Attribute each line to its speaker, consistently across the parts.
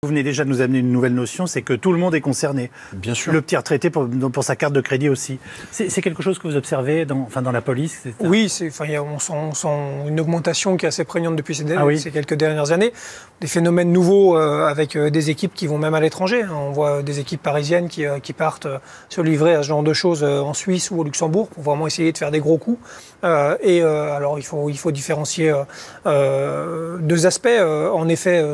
Speaker 1: Vous venez déjà de nous amener une nouvelle notion, c'est que tout le monde est concerné.
Speaker 2: Bien sûr.
Speaker 1: Le petit retraité pour sa carte de crédit aussi. C'est quelque chose que vous observez dans la police, etc.
Speaker 3: Oui, on sent une augmentation qui est assez prégnante depuis ces quelques dernières années. Des phénomènes nouveaux avec des équipes qui vont même à l'étranger. On voit des équipes parisiennes qui partent se livrer à ce genre de choses en Suisse ou au Luxembourg pour vraiment essayer de faire des gros coups. Alors il faut différencier deux aspects. En effet,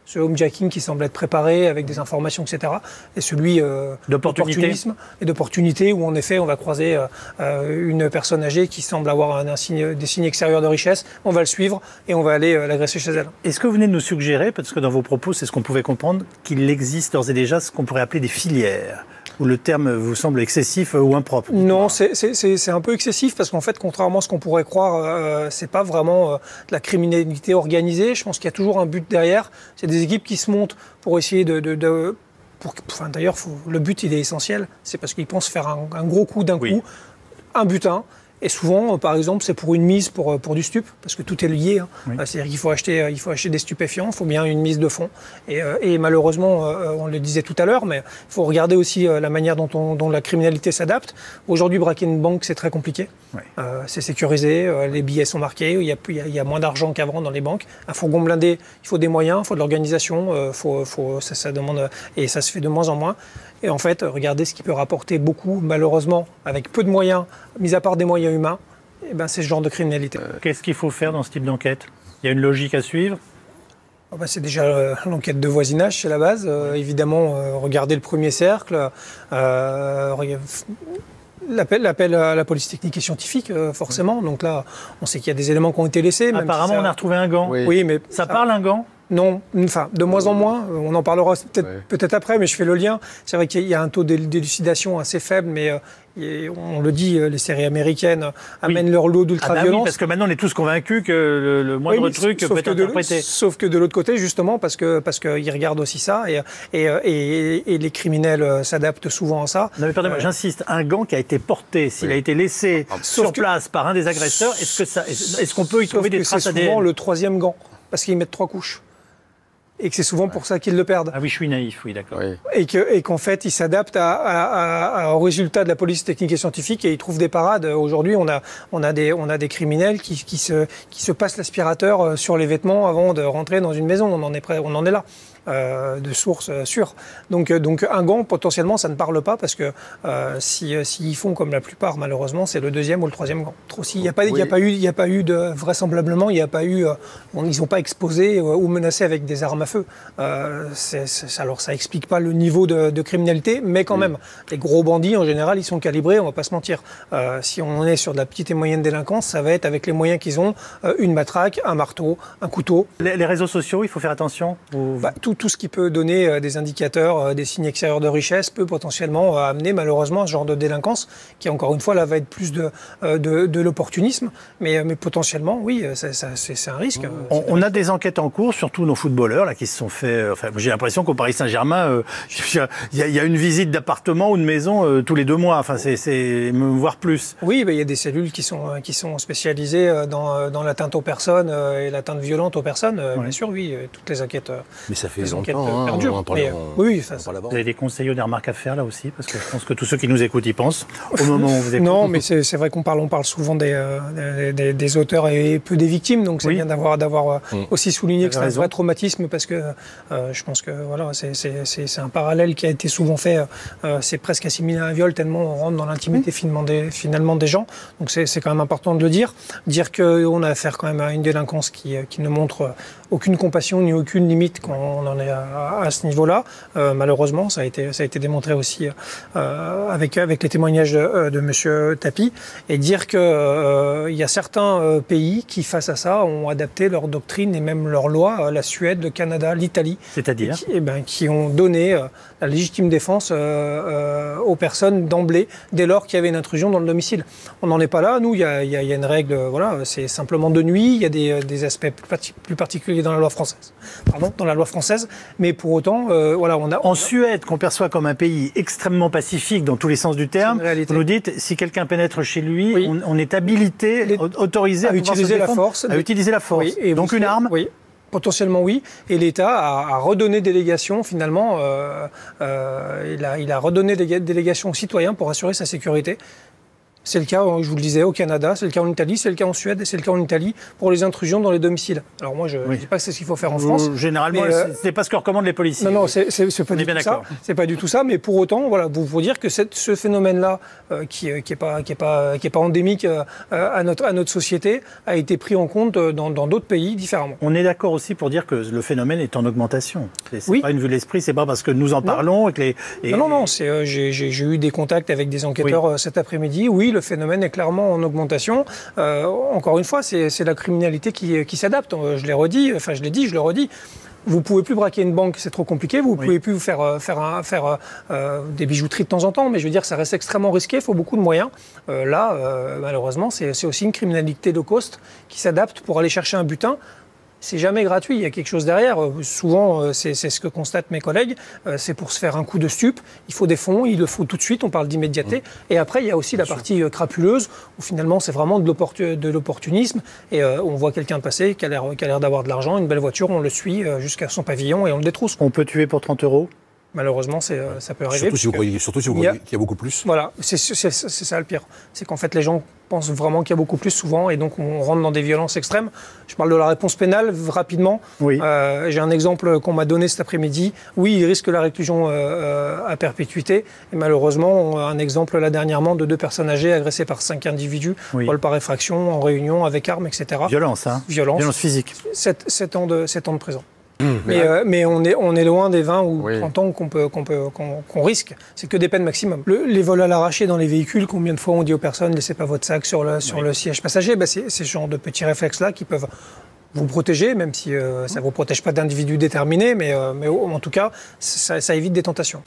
Speaker 3: ce homejacking qui semble être préparé avec des informations, etc. Et celui d'opportunisme et d'opportunité où, en effet, on va croiser une personne âgée qui semble avoir des signes extérieurs de richesse. On va le suivre et on va aller l'agresser chez elle.
Speaker 1: Est-ce que vous venez de nous suggérer, parce que dans vos propos, c'est ce qu'on pouvait comprendre, qu'il existe d'ores et déjà ce qu'on pourrait appeler des filières, où le terme vous semble excessif ou impropre?
Speaker 3: Non, c'est un peu excessif parce qu'en fait, contrairement à ce qu'on pourrait croire, c'est pas vraiment de la criminalité organisée. Je pense qu'il y a toujours un but derrière. C'est des équipes qui se montent pour essayer d'ailleurs, le but, il est essentiel. C'est parce qu'ils pensent faire un gros coup d'un coup, un butin. Et souvent, par exemple, c'est pour une mise pour du stup, parce que tout est lié. Hein. Oui. C'est-à-dire qu'il faut acheter des stupéfiants, il faut bien une mise de fonds. Et malheureusement, on le disait tout à l'heure, mais il faut regarder aussi la manière dont la criminalité s'adapte. Aujourd'hui, braquer une banque, c'est très compliqué. Oui. C'est sécurisé, les billets sont marqués, il y a moins d'argent qu'avant dans les banques. Un fourgon blindé, il faut des moyens, il faut de l'organisation, ça demande, et ça se fait de moins en moins. Et en fait, regardez ce qui peut rapporter beaucoup, malheureusement, avec peu de moyens, mis à part des moyens humains, c'est ce genre de criminalité.
Speaker 1: Qu'est-ce qu'il faut faire dans ce type d'enquête? Il y a une logique à suivre?
Speaker 3: C'est déjà l'enquête de voisinage, c'est la base. Évidemment, regarder le premier cercle, l'appel à la police technique et scientifique, forcément. Donc là, on sait qu'il y a des éléments qui ont été laissés.
Speaker 1: Apparemment, on a retrouvé un gant.
Speaker 3: Oui, mais
Speaker 1: ça parle un gant?
Speaker 3: Non, enfin, de moins en moins. On en parlera peut-être après, mais je fais le lien. C'est vrai qu'il y a un taux d'élucidation assez faible, mais on le dit, les séries américaines amènent leur lot d'ultra-violence.
Speaker 1: Oui, parce que maintenant, on est tous convaincus que le moindre truc peut être interprété.
Speaker 3: Sauf que de l'autre côté, justement, parce qu'ils regardent aussi ça, et les criminels s'adaptent souvent à ça.
Speaker 1: Non, mais pardonnez-moi, j'insiste, un gant qui a été porté, s'il a été laissé sur place par un des agresseurs, est-ce qu'on peut y trouver des traces ADN?
Speaker 3: C'est souvent le troisième gant, parce qu'ils mettent 3 couches. Et que c'est souvent pour ça qu'ils le perdent.
Speaker 1: Ah oui, je suis naïf, oui, d'accord. Oui.
Speaker 3: Et qu'en fait, ils s'adaptent au résultat de la police technique et scientifique et ils trouvent des parades. Aujourd'hui, on a des criminels qui se passent l'aspirateur sur les vêtements avant de rentrer dans une maison. On en est là. De sources sûres. Donc un gant, potentiellement, ça ne parle pas parce que s'ils font comme la plupart, malheureusement, c'est le deuxième ou le troisième gant. Il n'y a pas eu de vraisemblablement, ils n'ont pas exposé ou menacé avec des armes à feu. Alors ça explique pas le niveau de criminalité, mais quand même, les gros bandits en général, ils sont calibrés. On va pas se mentir. Si on est sur de la petite et moyenne délinquance, ça va être avec les moyens qu'ils ont, une matraque, un marteau, un couteau.
Speaker 1: Les réseaux sociaux, il faut faire attention.
Speaker 3: Tout ce qui peut donner des indicateurs, des signes extérieurs de richesse peut potentiellement amener malheureusement à ce genre de délinquance qui, encore une fois, là va être plus de l'opportunisme. Mais potentiellement, oui, c'est un risque.
Speaker 1: On a des enquêtes en cours, surtout nos footballeurs là, qui se sont fait... j'ai l'impression qu'au Paris Saint-Germain, il y a une visite d'appartement ou de maison tous les 2 mois, voire plus.
Speaker 3: Oui, il y a des cellules qui sont spécialisées dans l'atteinte aux personnes et l'atteinte violente aux personnes. Bien sûr, oui, toutes les enquêtes...
Speaker 2: Mais ça fait longtemps,
Speaker 3: oui,
Speaker 1: vous avez des conseils ou des remarques à faire là aussi? Parce que je pense que tous ceux qui nous écoutent y pensent au moment où vous écoutez.
Speaker 3: Non, mais c'est vrai qu'on parle souvent des auteurs et peu des victimes, donc c'est bien d'avoir aussi souligné que c'est un vrai traumatisme parce que je pense que voilà, c'est un parallèle qui a été souvent fait, c'est presque assimilé à un viol tellement on rentre dans l'intimité finalement des gens, donc c'est quand même important de le dire qu'on a affaire quand même à une délinquance qui ne montre aucune compassion ni aucune limite quand on en est à ce niveau-là. Malheureusement, ça a été démontré aussi avec les témoignages de M. Tapie, et dire qu'il y a certains pays qui, face à ça, ont adapté leur doctrine et même leur loi, la Suède, le Canada, l'Italie.
Speaker 1: C'est-à-dire
Speaker 3: qui ont donné la légitime défense aux personnes d'emblée, dès lors qu'il y avait une intrusion dans le domicile. On n'en est pas là. Nous, il y a une règle, voilà, c'est simplement de nuit, il y a des aspects plus particuliers dans la loi française, mais pour autant, voilà, on a...
Speaker 1: En Suède, qu'on perçoit comme un pays extrêmement pacifique dans tous les sens du terme, vous nous dites, si quelqu'un pénètre chez lui, on est habilité, autorisé à
Speaker 3: utiliser la force.
Speaker 1: À utiliser la force.
Speaker 3: Oui,
Speaker 1: donc une arme.
Speaker 3: Oui. Potentiellement oui, et l'État a redonné délégation finalement, il a redonné délégation aux citoyens pour assurer sa sécurité. C'est le cas, je vous le disais, au Canada, c'est le cas en Italie, c'est le cas en Suède et c'est le cas en Italie pour les intrusions dans les domiciles. Alors moi, je ne dis pas que c'est ce qu'il faut faire en France.
Speaker 1: Généralement, c'est pas ce que recommandent les policiers.
Speaker 3: Non, c'est pas du tout ça. C'est pas du tout ça, mais pour autant, voilà, vous dire que ce phénomène-là, qui est pas endémique à notre société, a été pris en compte dans d'autres pays différemment.
Speaker 1: On est d'accord aussi pour dire que le phénomène est en augmentation. C'est pas une vue de l'esprit, c'est pas parce que nous en parlons et que
Speaker 3: Non, j'ai eu des contacts avec des enquêteurs cet après-midi. Oui, le phénomène est clairement en augmentation. Encore une fois, c'est la criminalité qui s'adapte. Je l'ai redit, enfin je l'ai dit, je le redis. Vous ne pouvez plus braquer une banque, c'est trop compliqué. Vous ne pouvez plus faire des bijouteries de temps en temps, mais je veux dire, ça reste extrêmement risqué, il faut beaucoup de moyens. Malheureusement, c'est aussi une criminalité low cost qui s'adapte pour aller chercher un butin. C'est jamais gratuit, il y a quelque chose derrière. Souvent, c'est ce que constatent mes collègues, c'est pour se faire un coup de stup, il faut des fonds, il le faut tout de suite, on parle d'immédiateté. Et après, il y a aussi la partie crapuleuse, où finalement, c'est vraiment de l'opportunisme. Et on voit quelqu'un passer qui a l'air d'avoir de l'argent, une belle voiture, on le suit jusqu'à son pavillon et on le détrousse.
Speaker 1: On peut tuer pour 30 €?
Speaker 3: Malheureusement, ça peut arriver.
Speaker 2: Surtout si vous croyez qu'il y a beaucoup plus.
Speaker 3: Voilà, c'est ça le pire. C'est qu'en fait, les gens pensent vraiment qu'il y a beaucoup plus souvent et donc on rentre dans des violences extrêmes. Je parle de la réponse pénale rapidement.
Speaker 1: Oui.
Speaker 3: J'ai un exemple qu'on m'a donné cet après-midi. Oui, il risque la réclusion à perpétuité. Et malheureusement, un exemple là dernièrement de 2 personnes âgées agressées par 5 individus, vol par effraction, en réunion, avec armes, etc.
Speaker 1: Violence, hein. Violence physique.
Speaker 3: 7 ans de prison. Mais on est loin des 20 ou 30 ans qu'on risque. C'est que des peines maximum. Les vols à l'arraché dans les véhicules, combien de fois on dit aux personnes « laissez pas votre sac sur le siège passager », c'est ce genre de petits réflexes-là qui peuvent vous protéger, même si ça ne vous protège pas d'individus déterminés, mais en tout cas, ça évite des tentations.